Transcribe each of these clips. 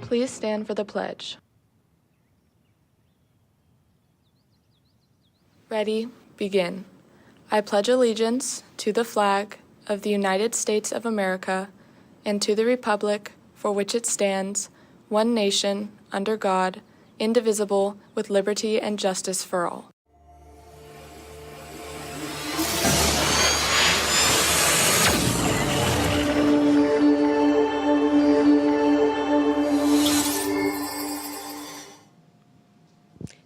Please stand for the pledge. Ready, begin. I pledge allegiance to the flag of the United States of America and to the republic for which it stands, one nation, under God, indivisible, with liberty and justice for all.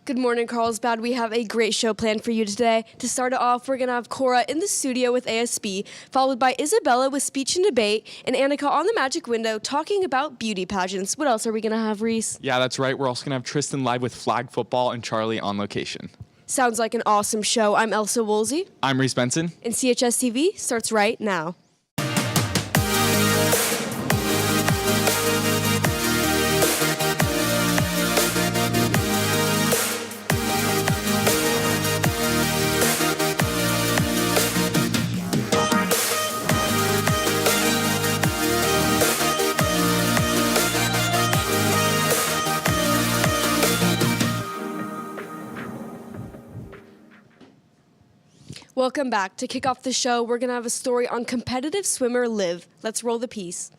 Good morning, Carlsbad. We have a great show planned for you today. To start it off, we're going to have Cora in the studio with ASB, followed by Isabella with speech and debate, and Annika on the magic window talking about beauty pageants. What else are we going to have, Reese? Yeah, that's right. We're also going to have Tristan live with flag football and Charlie on location. Sounds like an awesome show. I'm Elsa Woolsey. I'm Reese Benson. And CHSTV starts right now. Welcome back. To kick off the show, we're going to have a story on competitive swimmer Liv. Let's roll the piece.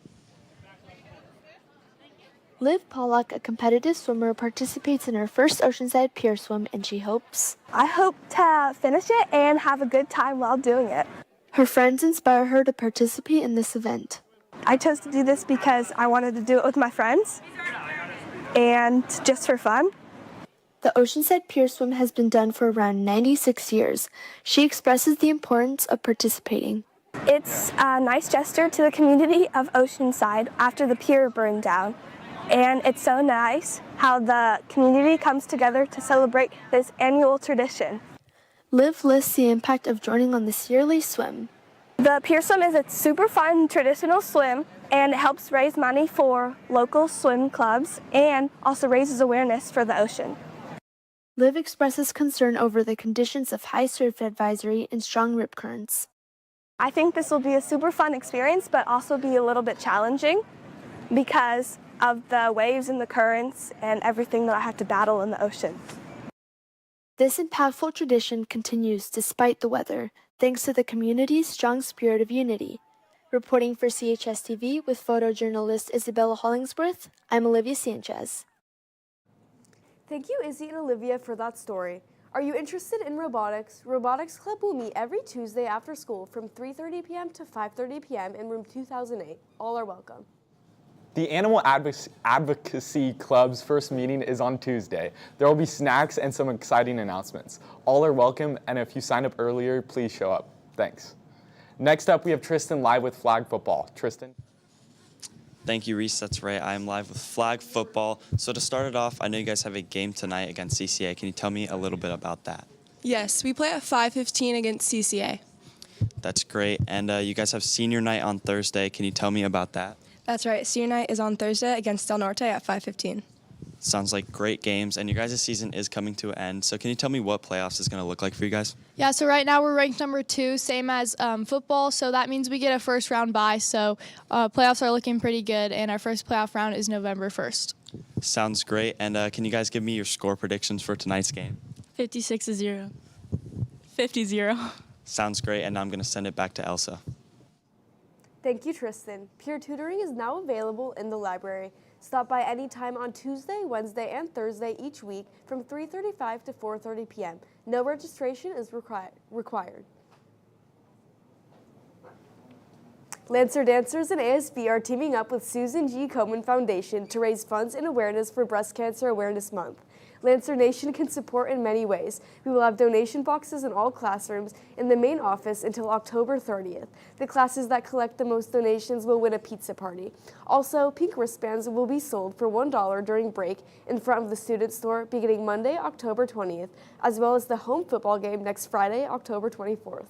Liv Pollock, a competitive swimmer, participates in her first Oceanside Pier Swim, and she hopes... I hope to finish it and have a good time while doing it. Her friends inspire her to participate in this event. I chose to do this because I wanted to do it with my friends and just for fun. The Oceanside Pier Swim has been done for around 96 years. She expresses the importance of participating. It's a nice gesture to the community of Oceanside after the pier burned down. And it's so nice how the community comes together to celebrate this annual tradition. Liv lists the impact of joining on this yearly swim. The pier swim is a super fun traditional swim, and it helps raise money for local swim clubs and also raises awareness for the ocean. Liv expresses concern over the conditions of high surf advisory and strong rip currents. I think this will be a super fun experience, but also be a little bit challenging because of the waves and the currents and everything that I have to battle in the ocean. This impactful tradition continues despite the weather, thanks to the community's strong spirit of unity. Reporting for CHSTV with photojournalist Isabella Hollingsworth, I'm Olivia Sanchez. Thank you, Izzy and Olivia, for that story. Are you interested in robotics? Robotics Club will meet every Tuesday after school from 3:30 p.m. to 5:30 p.m. in room 2008. All are welcome. The Animal Advocacy Club's first meeting is on Tuesday. There will be snacks and some exciting announcements. All are welcome, and if you signed up earlier, please show up. Thanks. Next up, we have Tristan live with flag football. Tristan? Thank you, Reese. That's right. I am live with flag football. So to start it off, I know you guys have a game tonight against CCA. Can you tell me a little bit about that? Yes, we play at 5:15 against CCA. That's great. And you guys have senior night on Thursday. Can you tell me about that? That's right. Senior night is on Thursday against Del Norte at 5:15. Sounds like great games. And your guys' season is coming to an end. So can you tell me what playoffs is going to look like for you guys? Yeah, so right now we're ranked number 2, same as football. So that means we get a first round bye. So playoffs are looking pretty good. And our first playoff round is November 1st. Sounds great. And can you guys give me your score predictions for tonight's game? 56-0. 50-0. Sounds great. And now I'm going to send it back to Elsa. Thank you, Tristan. Peer tutoring is now available in the library. Stop by any time on Tuesday, Wednesday, and Thursday each week from 3:35 to 4:30 p.m. No registration is required. Lancer Dancers and ASB are teaming up with Susan G. Komen Foundation to raise funds and awareness for Breast Cancer Awareness Month. Lancer Nation can support in many ways. We will have donation boxes in all classrooms in the main office until October 30th. The classes that collect the most donations will win a pizza party. Also, pink wristbands will be sold for $1 during break in front of the student store beginning Monday, October 20th, as well as the home football game next Friday, October 24th.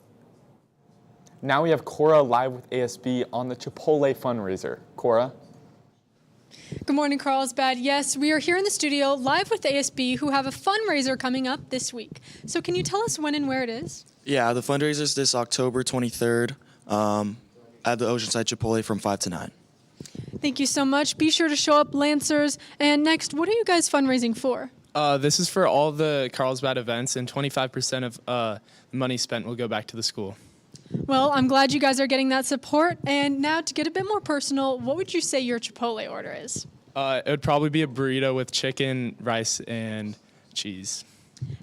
Now we have Cora live with ASB on the Chipotle fundraiser. Cora? Good morning, Carlsbad. Yes, we are here in the studio live with ASB, who have a fundraiser coming up this week. So can you tell us when and where it is? Yeah, the fundraiser is this October 23rd at the Oceanside Chipotle from 5 to 9. Thank you so much. Be sure to show up, Lancers. And next, what are you guys fundraising for? This is for all the Carlsbad events, and 25% of the money spent will go back to the school. Well, I'm glad you guys are getting that support. And now to get a bit more personal, what would you say your Chipotle order is? It would probably be a burrito with chicken, rice, and cheese.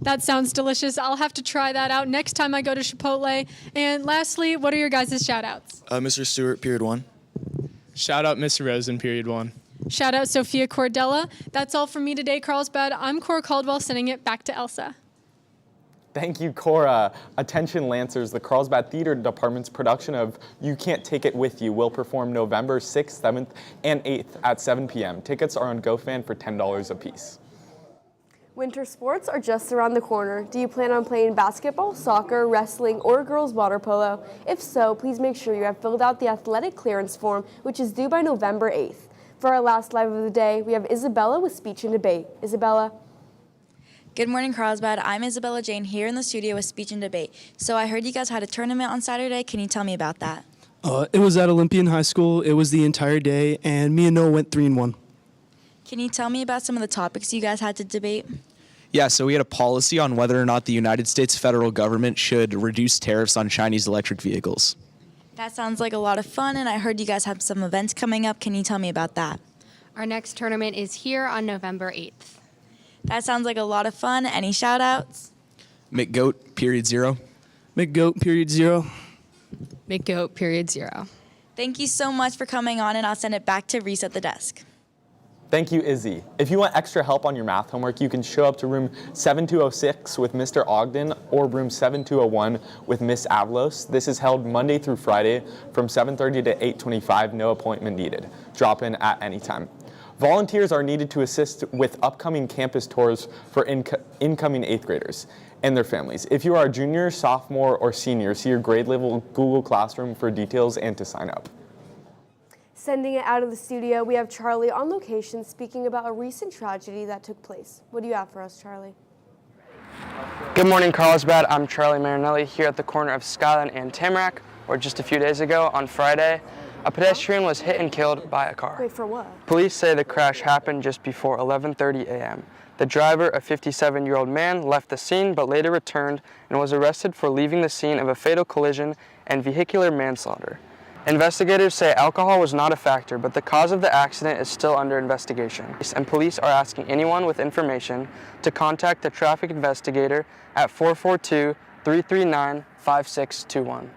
That sounds delicious. I'll have to try that out next time I go to Chipotle. And lastly, what are your guys' shout-outs? Mr. Stewart, period 1. Shout out Miss Rosen, period 1. Shout out Sophia Cordella. That's all from me today, Carlsbad. I'm Cora Caldwell, sending it back to Elsa. Thank you, Cora. Attention Lancers, the Carlsbad Theater Department's production of You Can't Take It With You will perform November 6th, 7th, and 8th at 7 p.m. Tickets are on GoFan for $10 a piece. Winter sports are just around the corner. Do you plan on playing basketball, soccer, wrestling, or girls water polo? If so, please make sure you have filled out the athletic clearance form, which is due by November 8th. For our last live of the day, we have Isabella with speech and debate. Isabella. Good morning, Carlsbad. I'm Isabella Jane here in the studio with speech and debate. So I heard you guys had a tournament on Saturday. Can you tell me about that? It was at Olympian High School. It was the entire day, and me and Noah went 3-1. Can you tell me about some of the topics you guys had to debate? Yeah, so we had a policy on whether or not the United States federal government should reduce tariffs on Chinese electric vehicles. That sounds like a lot of fun, and I heard you guys have some events coming up. Can you tell me about that? Our next tournament is here on November 8th. That sounds like a lot of fun. Any shout-outs? McGoat, period 0. McGoat, period 0. McGoat, period 0. Thank you so much for coming on, and I'll send it back to Reese at the desk. Thank you, Izzy. If you want extra help on your math homework, you can show up to room 7206 with Mr. Ogden or room 7201 with Miss Avalos. This is held Monday through Friday from 7:30 to 8:25, no appointment needed. Drop in at any time. Volunteers are needed to assist with upcoming campus tours for incoming 8th graders and their families. If you are a junior, sophomore, or senior, see your grade level Google Classroom for details and to sign up. Sending it out of the studio, we have Charlie on location speaking about a recent tragedy that took place. What do you have for us, Charlie? Good morning, Carlsbad. I'm Charlie Marinelli here at the corner of Skyline and Tamarack, where just a few days ago, on Friday, a pedestrian was hit and killed by a car. Wait, for what? Police say the crash happened just before 11:30 a.m. The driver, a 57-year-old man, left the scene but later returned and was arrested for leaving the scene of a fatal collision and vehicular manslaughter. Investigators say alcohol was not a factor, but the cause of the accident is still under investigation. And police are asking anyone with information to contact the traffic investigator at 442-339-5621.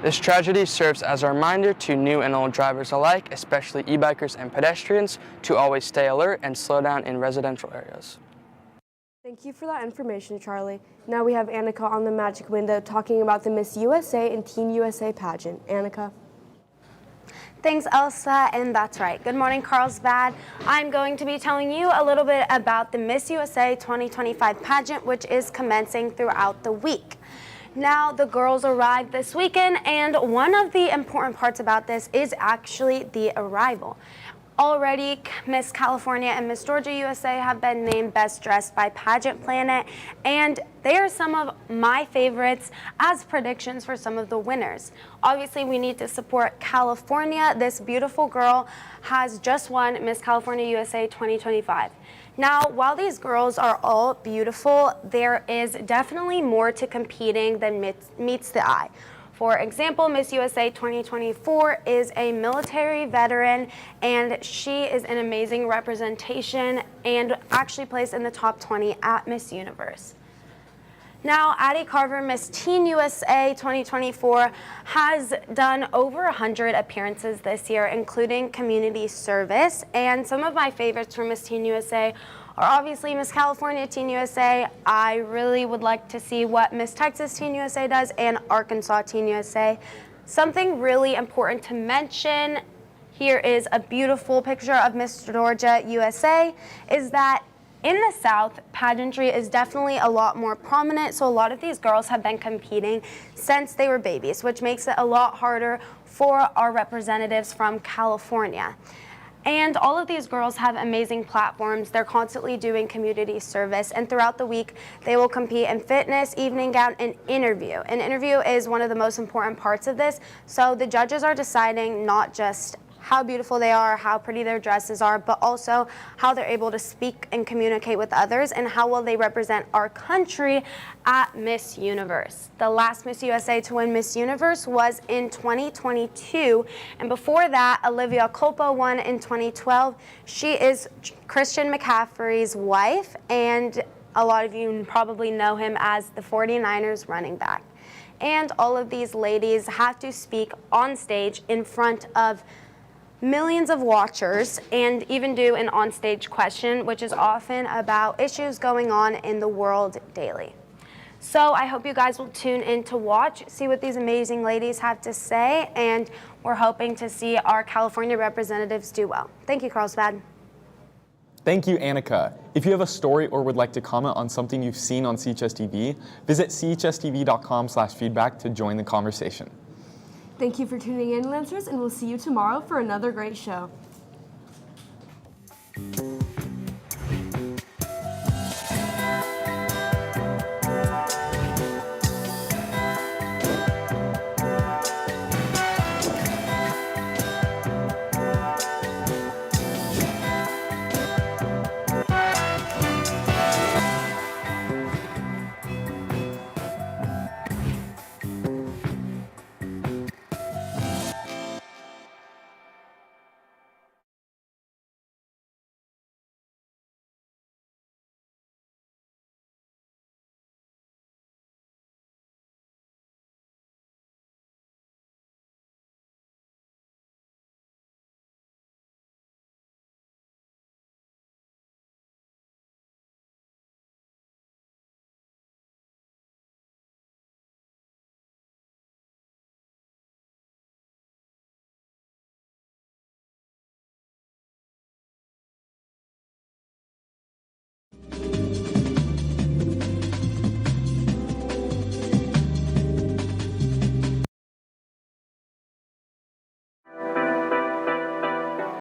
This tragedy serves as a reminder to new and old drivers alike, especially e-bikers and pedestrians, to always stay alert and slow down in residential areas. Thank you for that information, Charlie. Now we have Annika on the magic window talking about the Miss USA and Teen USA pageant. Annika. Thanks, Elsa, and that's right. Good morning, Carlsbad. I'm going to be telling you a little bit about the Miss USA 2025 pageant, which is commencing throughout the week. Now, the girls arrived this weekend, and one of the important parts about this is actually the arrival. Already, Miss California and Miss Georgia USA have been named Best Dressed by Pageant Planet, and they are some of my favorites as predictions for some of the winners. Obviously, we need to support California. This beautiful girl has just won Miss California USA 2025. Now, while these girls are all beautiful, there is definitely more to competing than meets the eye. For example, Miss USA 2024 is a military veteran, and she is an amazing representation and actually placed in the top 20 at Miss Universe. Now, Addie Carver, Miss Teen USA 2024, has done over 100 appearances this year, including community service. And some of my favorites for Miss Teen USA are obviously Miss California Teen USA. I really would like to see what Miss Texas Teen USA does and Arkansas Teen USA. Something really important to mention, here is a beautiful picture of Miss Georgia USA, is that in the South, pageantry is definitely a lot more prominent, so a lot of these girls have been competing since they were babies, which makes it a lot harder for our representatives from California. And all of these girls have amazing platforms. They're constantly doing community service, and throughout the week, they will compete in fitness, evening gown, and interview. An interview is one of the most important parts of this, so the judges are deciding not just how beautiful they are, how pretty their dresses are, but also how they're able to speak and communicate with others and how well they represent our country at Miss Universe. The last Miss USA to win Miss Universe was in 2022, and before that, Olivia Culpo won in 2012. She is Christian McCaffrey's wife, and a lot of you probably know him as the 49ers running back. And all of these ladies have to speak on stage in front of millions of watchers and even do an onstage question, which is often about issues going on in the world daily. So I hope you guys will tune in to watch, see what these amazing ladies have to say, and we're hoping to see our California representatives do well. Thank you, Carlsbad. Thank you, Annika. If you have a story or would like to comment on something you've seen on CHSTV, visit chstv.com/feedback to join the conversation. Thank you for tuning in, Lancers, and we'll see you tomorrow for another great show.